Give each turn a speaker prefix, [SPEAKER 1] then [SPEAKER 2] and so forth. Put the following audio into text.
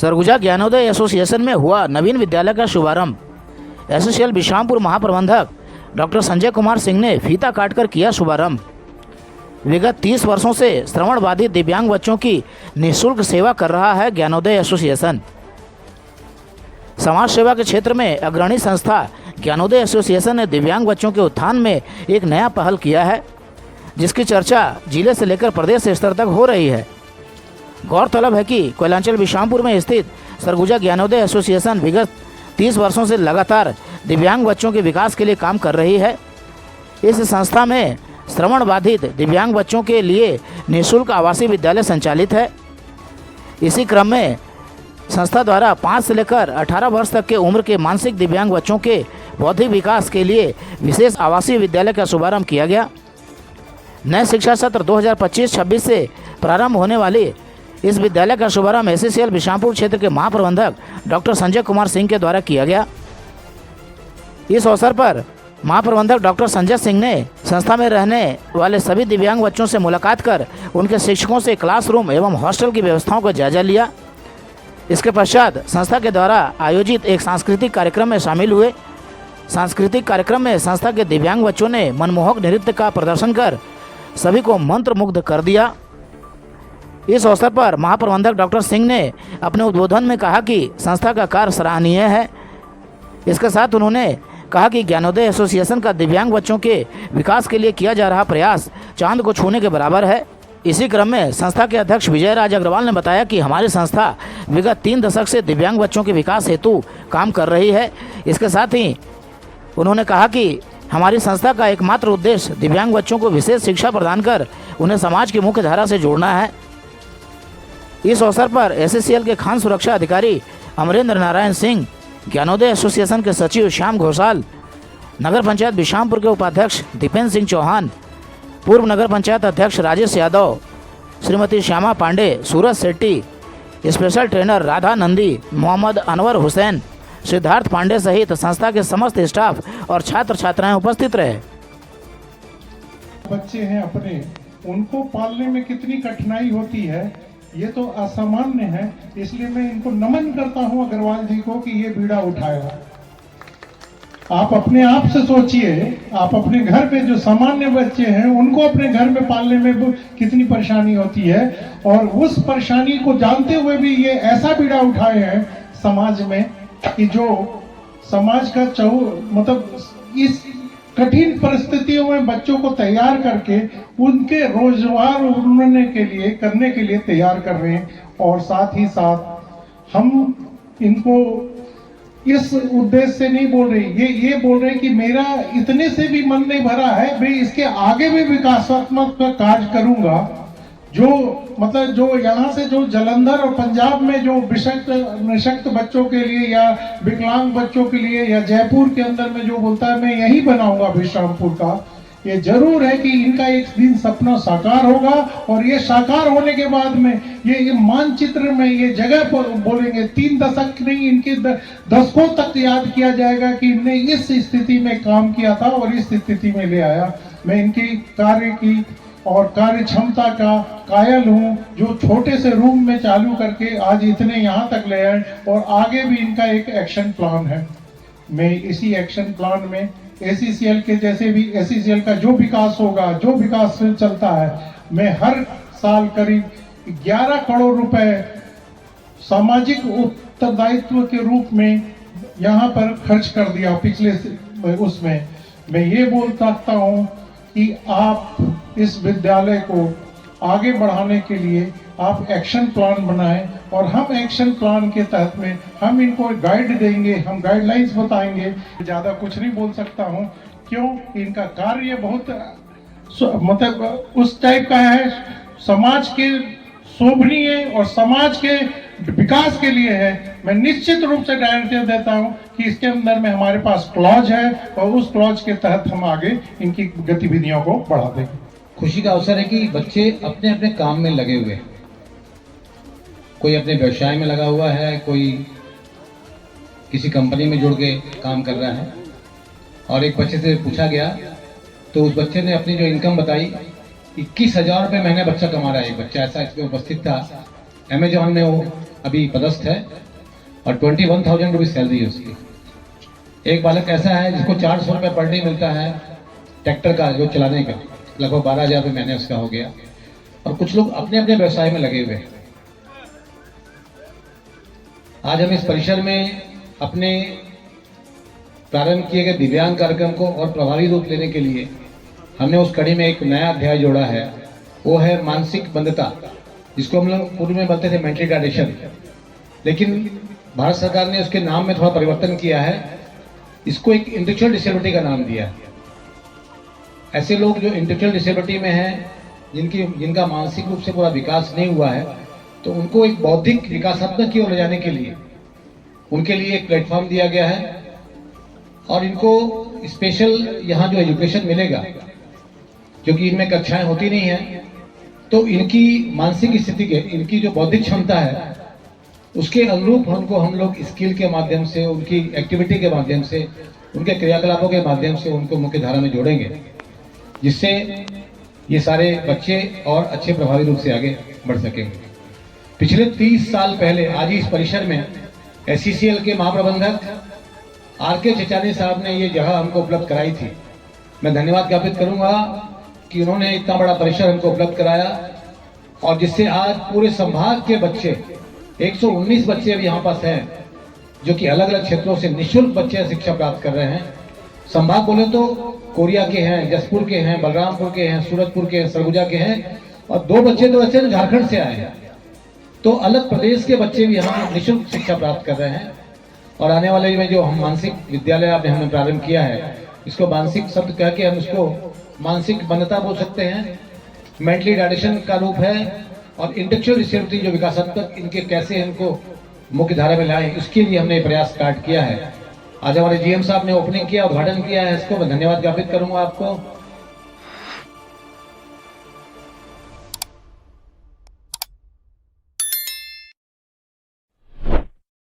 [SPEAKER 1] Surguja Gyanodaya association में हुआ नवीन विद्यालय का शुभारंभ। एसएसएल बिशामपुर महाप्रबंधक डॉक्टर संजय कुमार सिंह ने फीता काटकर किया शुभारंभ। विगत 30 वर्षों से श्रवण बाधित दिव्यांग बच्चों की निःशुल्क सेवा कर रहा है ज्ञानोदय एसोसिएशन। समाज सेवा के क्षेत्र में अग्रणी संस्था ज्ञानोदय एसोसिएशन ने दिव्यांग बच्चों के उत्थान में एक नया पहल किया है, जिसकी चर्चा जिले से लेकर प्रदेश स्तर तक हो रही है। गौरतलब है कि कोयलांचल बिशामपुर में स्थित सरगुजा ज्ञानोदय एसोसिएशन विगत 30 वर्षों से लगातार दिव्यांग बच्चों के विकास के लिए काम कर रही है। इस संस्था में श्रवण बाधित दिव्यांग बच्चों के लिए निःशुल्क आवासीय विद्यालय संचालित है। इसी क्रम में संस्था द्वारा 5 से लेकर 18 वर्ष तक के उम्र के मानसिक दिव्यांग बच्चों के बौद्धिक विकास के लिए विशेष आवासीय विद्यालय का शुभारंभ किया गया। नए शिक्षा सत्र 2025-26 से प्रारंभ होने वाली इस विद्यालय का शुभारंभ एसएसएल बिशामपुर क्षेत्र के महाप्रबंधक डॉक्टर संजय कुमार सिंह के द्वारा किया गया। इस अवसर पर महाप्रबंधक डॉक्टर संजय सिंह ने संस्था में रहने वाले सभी दिव्यांग बच्चों से मुलाकात कर उनके शिक्षकों से क्लासरूम एवं हॉस्टल की व्यवस्थाओं का जायजा लिया। इसके पश्चात संस्था के द्वारा आयोजित एक सांस्कृतिक कार्यक्रम में शामिल हुए। सांस्कृतिक कार्यक्रम में संस्था के दिव्यांग बच्चों ने मनमोहक नृत्य का प्रदर्शन कर सभी को मंत्रमुग्ध कर दिया। इस अवसर पर महाप्रबंधक डॉक्टर सिंह ने अपने उद्बोधन में कहा कि संस्था का कार्य सराहनीय है। इसके साथ उन्होंने कहा कि ज्ञानोदय एसोसिएशन का दिव्यांग बच्चों के विकास के लिए किया जा रहा प्रयास चांद को छूने के बराबर है। इसी क्रम में संस्था के अध्यक्ष विजय राज अग्रवाल ने बताया कि हमारी संस्था विगत 3 दशक से दिव्यांग बच्चों के विकास हेतु काम कर रही है। इसके साथ ही उन्होंने कहा कि हमारी संस्था का एकमात्र उद्देश्य दिव्यांग बच्चों को विशेष शिक्षा प्रदान कर उन्हें समाज की मुख्य धारा से जोड़ना है। इस अवसर पर एसएसएल के खान सुरक्षा अधिकारी अमरेंद्र नारायण सिंह, ज्ञानोदय एसोसिएशन के सचिव श्याम घोषाल, नगर पंचायत बिशामपुर के उपाध्यक्ष दीपेंद्र सिंह चौहान, पूर्व नगर पंचायत अध्यक्ष राजेश यादव, श्रीमती श्यामा पांडे, सूरज शेट्टी, स्पेशल ट्रेनर राधा नंदी, मोहम्मद अनवर हुसैन, सिद्धार्थ पांडे सहित संस्था के समस्त स्टाफ और छात्र छात्राएं उपस्थित रहे।
[SPEAKER 2] बच्चे हैं अपने, उनको पालने में कितनी कठिनाई होती है ये तो असामान्य है। इसलिए मैं इनको नमन करता हूं अग्रवाल जी को कि ये बीड़ा उठाया। आप अपने आप से सोचिए, आप अपने घर पे जो सामान्य बच्चे हैं उनको अपने घर में पालने में कितनी परेशानी होती है, और उस परेशानी को जानते हुए भी ये ऐसा बीड़ा उठाए हैं समाज में कि जो समाज का मतलब इस कठिन परिस्थितियों में बच्चों को तैयार करके उनके रोजगार उन्नयन के लिए करने के लिए तैयार कर रहे हैं। और साथ ही साथ हम इनको इस उद्देश्य से नहीं बोल रहे, ये बोल रहे कि मेरा इतने से भी मन नहीं भरा है, मैं इसके आगे भी विकासात्मक कार्य करूंगा। जो मतलब जो यहाँ से जो जलंधर और पंजाब में जो निशक्त बच्चों के लिए या विकलांग बच्चों के लिए या जयपुर के अंदर में जो बोलता है मैं यही बनाऊंगा बिशामपुर का, ये जरूर है कि इनका एक दिन सपना साकार होगा। और ये साकार होने के बाद में ये मानचित्र में ये जगह पर बोलेंगे, 3 दशक नहीं इनके दशकों तक याद किया जाएगा कि इनने इस स्थिति में काम किया था और इस स्थिति में ले आया। मैं इनकी कार्य की और कार्य क्षमता का कायल हूँ, जो छोटे से रूम में चालू करके आज इतने यहाँ तक ले आए, और आगे भी इनका एक एक्शन प्लान है। मैं इसी एक्शन प्लान में एसएसएल के जैसे भी एसएसएल का जो विकास होगा, जो विकास चलता है, मैं हर साल करीब 11 करोड़ रुपए सामाजिक उत्तरदायित्व के रूप में यहाँ पर खर्च कर दिया पिछले उसमें। मैं ये बोल सकता हूँ कि आप इस विद्यालय को आगे बढ़ाने के लिए आप एक्शन प्लान बनाएं, और हम एक्शन प्लान के तहत में हम इनको गाइड देंगे, हम गाइडलाइंस बताएंगे। ज़्यादा कुछ नहीं बोल सकता हूँ, क्यों इनका कार्य बहुत मतलब उस टाइप का है, समाज के शोभनीय और समाज के विकास के लिए है। मैं निश्चित रूप से गारंटी देता हूं कि इसके अंदर में हमारे पास क्लॉज है, और उस क्लॉज के तहत हम आगे इनकी गतिविधियों को बढ़ा देंगे।
[SPEAKER 3] खुशी का अवसर है कि बच्चे अपने अपने काम में लगे हुए हैं। कोई अपने व्यवसाय में लगा हुआ है, कोई किसी कंपनी में जुड़ के काम कर रहा है। और एक बच्चे से पूछा गया तो उस बच्चे ने अपनी जो इनकम बताई, 21,000 रुपये महीने बच्चा कमा रहा है। एक बच्चा ऐसा इसमें उपस्थित था। अमेजॉन में वो अभी पदस्थ है और 21,000 रुपीज सैलरी है उसकी। एक बालक ऐसा है जिसको 400 रुपये पर डे मिलता है ट्रैक्टर का जो चलाने का, लगभग 12,000 रुपये महीने उसका हो गया। और कुछ लोग अपने अपने व्यवसाय में लगे हुए हैं। आज हम इस परिसर में अपने प्रारंभ किए गए दिव्यांग कार्यक्रम को और प्रभावी रूप लेने के लिए हमने उस कड़ी में एक नया अध्याय जोड़ा है, वो है मानसिक बंधता, जिसको हम लोग पूर्व में बोलते थे मेंटल रिटार्डेशन। लेकिन भारत सरकार ने उसके नाम में थोड़ा परिवर्तन किया है, इसको एक इंटेलेक्चुअल डिसेबिलिटी का नाम दिया है। ऐसे लोग जो इंटेलेक्चुअल डिसेबिलिटी में हैं, जिनका मानसिक रूप से पूरा विकास नहीं हुआ है, तो उनको एक बौद्धिक विकासात्मक की ओर ले जाने के लिए उनके लिए एक प्लेटफॉर्म दिया गया है। और इनको स्पेशल यहाँ जो एजुकेशन मिलेगा, क्योंकि इनमें कक्षाएं होती नहीं है, तो इनकी मानसिक स्थिति के, इनकी जो बौद्धिक क्षमता है उसके अनुरूप उनको हम लोग स्किल के माध्यम से, उनकी एक्टिविटी के माध्यम से, उनके क्रियाकलापों के माध्यम से उनको मुख्य धारा में जोड़ेंगे, जिससे ये सारे बच्चे और अच्छे प्रभावी रूप से आगे बढ़ सकेंगे। पिछले 30 साल पहले आज ही इस परिसर में SCCL के महाप्रबंधक RK चचानी साहब ने ये जगह हमको उपलब्ध कराई थी। मैं धन्यवाद ज्ञापित करूंगा कि उन्होंने इतना बड़ा परिसर हमको उपलब्ध कराया, और जिससे आज पूरे संभाग के बच्चे 119 बच्चे अभी यहाँ पास हैं, जो कि अलग अलग क्षेत्रों से निःशुल्क बच्चे शिक्षा प्राप्त कर रहे हैं। संभाग बोले तो कोरिया के हैं, जसपुर के हैं, बलरामपुर के हैं, सूरजपुर के हैं, सरगुजा के हैं, और 2 बच्चे तो ऐसे झारखंड से आए हैं। तो अलग प्रदेश के बच्चे भी यहाँ निःशुल्क शिक्षा प्राप्त कर रहे हैं। और आने वाले में जो हम मानसिक विद्यालय आपने हमने प्रारंभ किया है, इसको मानसिक शब्द कह के हम इसको मानसिक बंधता बोल सकते हैं, मेंटली रिटार्डेशन का रूप है, और इंटेलेक्चुअल डिसेबिलिटी जो विकासात्मक इनके कैसे इनको मुख्य धारा में लाएं, इसके लिए हमने प्रयास स्टार्ट किया है। आज हमारे GM साहब ने ओपनिंग किया, उद्घाटन किया है, इसको मैं धन्यवाद ज्ञापित करूंगा आपको।